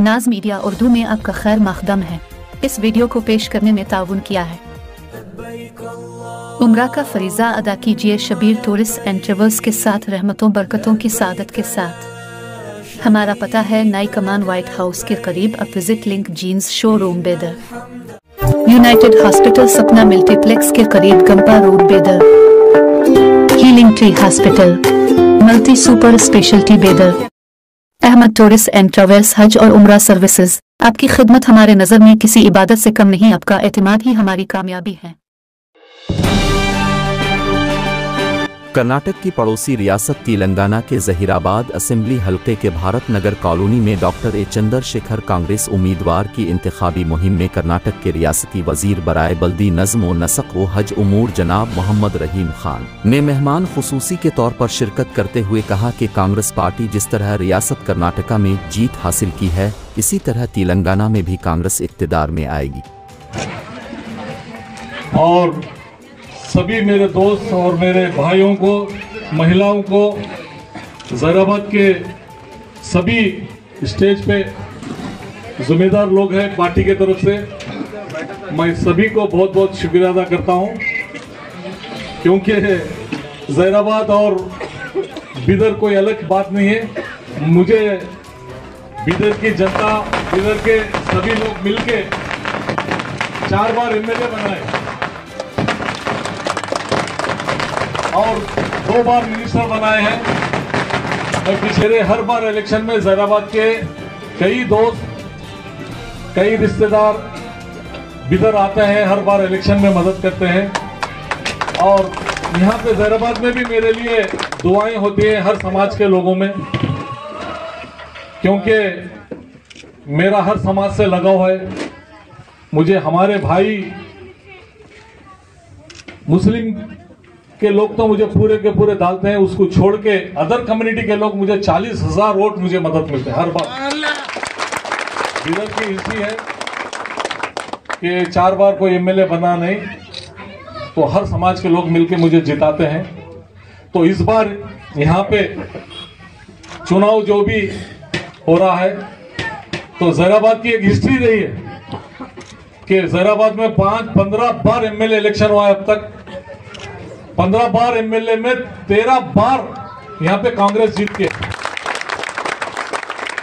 नाज मीडिया उर्दू में आपका खैर मकदम है। इस वीडियो को पेश करने में ताउन किया है। उम्रा का फरीज़ा अदा कीजिए शबीर टूरिस्ट एंड ट्रेवल्स के साथ, रहमतों बरकतों की सादत के साथ। हमारा पता है नई कमान व्हाइट हाउस के करीब। अब विजिट लिंक जीन्स शोरूम बेदर, यूनाइटेड हॉस्पिटल सपना मल्टीप्लेक्स के करीब गंपा रोड बेदर, healing tree hospital multi super speciality बेदर, अहमद टूरिस्ट एंड ट्रेवल्स हज और उम्रा सर्विसेज। आपकी खिदमत हमारे नज़र में किसी इबादत से कम नहीं, आपका एतमाद ही हमारी कामयाबी है। कर्नाटक की पड़ोसी रियासत तेलंगाना के जहीराबाद असेंबली हल्के के भारत नगर कॉलोनी में डॉक्टर ए चंद्रशेखर कांग्रेस उम्मीदवार की इंतखाबी मुहिम में कर्नाटक के रियासती वजीर बराए बल्दी नज़्म व नसक व हज उमूर जनाब मोहम्मद रहीम खान ने मेहमान खुसूसी के तौर पर शिरकत करते हुए कहा कि कांग्रेस पार्टी जिस तरह रियासत कर्नाटका में जीत हासिल की है, इसी तरह तेलंगाना में भी कांग्रेस इक़्तिदार में आएगी। और सभी मेरे दोस्त और मेरे भाइयों को, महिलाओं को, जहीराबाद के सभी स्टेज पे जिम्मेदार लोग हैं पार्टी के तरफ से, मैं सभी को बहुत बहुत शुक्रिया अदा करता हूं, क्योंकि जहीराबाद और बिदर कोई अलग बात नहीं है। मुझे बिदर की जनता, बिदर के सभी लोग मिलके 4 बार एमएलए बनाए और 2 बार मिनिस्टर बनाए हैं। मैं पिछले हर बार इलेक्शन में जहीराबाद के कई दोस्त, कई रिश्तेदार बिदर आते हैं, हर बार इलेक्शन में मदद करते हैं। और यहाँ पे जहीराबाद में भी मेरे लिए दुआएं होती हैं हर समाज के लोगों में, क्योंकि मेरा हर समाज से लगाव है। मुझे हमारे भाई मुस्लिम के लोग तो मुझे पूरे के पूरे डालते हैं, उसको छोड़ के अदर कम्युनिटी के लोग मुझे 40,000 वोट मुझे मदद मिलते हैं हर बार। बिदर की हिस्ट्री है कि 4 बार कोई एमएलए बना नहीं तो हर समाज के लोग मिलके मुझे जिताते हैं। तो इस बार यहाँ पे चुनाव जो भी हो रहा है, तो जहीराबाद की एक हिस्ट्री रही है कि जहीराबाद में 15 बार एमएलए इलेक्शन हुआ है अब तक। 15 बार एमएलए में 13 बार यहाँ पे कांग्रेस जीत के,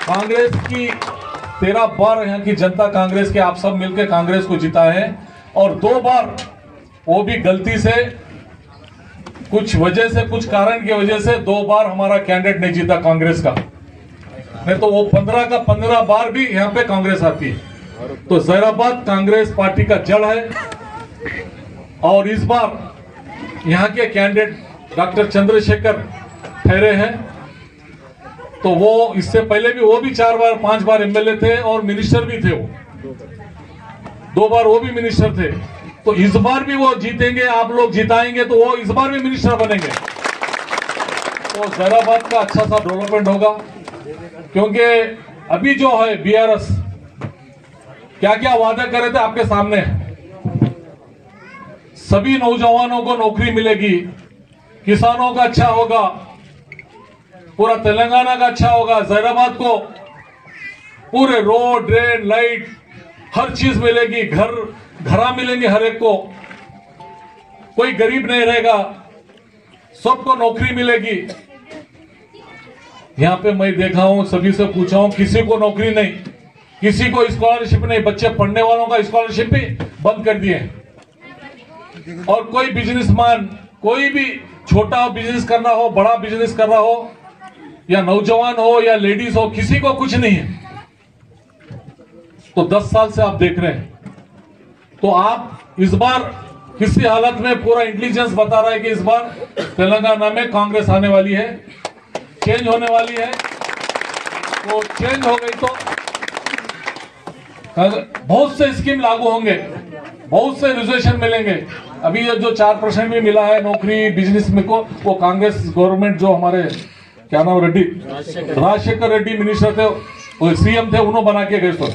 कांग्रेस की 13 बार यहाँ की जनता कांग्रेस के, आप सब मिलकर कांग्रेस को जिता है। और 2 बार वो भी गलती से, कुछ वजह से, कुछ कारण की वजह से 2 बार हमारा कैंडिडेट नहीं जीता कांग्रेस का, नहीं तो वो 15 का 15 बार भी यहाँ पे कांग्रेस आती है। तो जहीराबाद कांग्रेस पार्टी का जड़ है। और इस बार यहाँ के कैंडिडेट डॉक्टर चंद्रशेखर ठहरे हैं, तो वो इससे पहले भी वो भी 4 बार 5 बार एमएलए थे और मिनिस्टर भी थे। वो 2 बार वो भी मिनिस्टर थे, तो इस बार भी वो जीतेंगे, आप लोग जिताएंगे तो वो इस बार भी मिनिस्टर बनेंगे। तो जहीराबाद का अच्छा सा डेवलपमेंट होगा, क्योंकि अभी जो है बीआरएस क्या क्या वादा करे थे आपके सामने है। सभी नौजवानों को नौकरी मिलेगी, किसानों का अच्छा होगा, पूरा तेलंगाना का अच्छा होगा, जहीराबाद को पूरे रोड, ड्रेन, लाइट, हर चीज मिलेगी, घरा मिलेंगे हर एक को, कोई गरीब नहीं रहेगा, सबको नौकरी मिलेगी। यहां पे मैं देखा हूं, सभी से पूछा हूं, किसी को नौकरी नहीं, किसी को स्कॉलरशिप नहीं, बच्चे पढ़ने वालों का स्कॉलरशिप भी बंद कर दिए। और कोई बिजनेसमैन, कोई भी छोटा बिजनेस करना हो, बड़ा बिजनेस करना हो, या नौजवान हो या लेडीज हो, किसी को कुछ नहीं है। तो 10 साल से आप देख रहे हैं, तो आप इस बार किसी हालत में, पूरा इंटेलिजेंस बता रहा है कि इस बार तेलंगाना में कांग्रेस आने वाली है, चेंज होने वाली है। तो चेंज हो गई तो बहुत से स्कीम लागू होंगे, बहुत से रिजर्वेशन मिलेंगे। अभी ये जो 4% भी मिला है नौकरी बिजनेस में को, वो कांग्रेस गवर्नमेंट जो हमारे क्या नाम रेड्डी, राजशेखर रेड्डी मिनिस्टर थे, वो सीएम थे, उन्होंने बना के गए। तो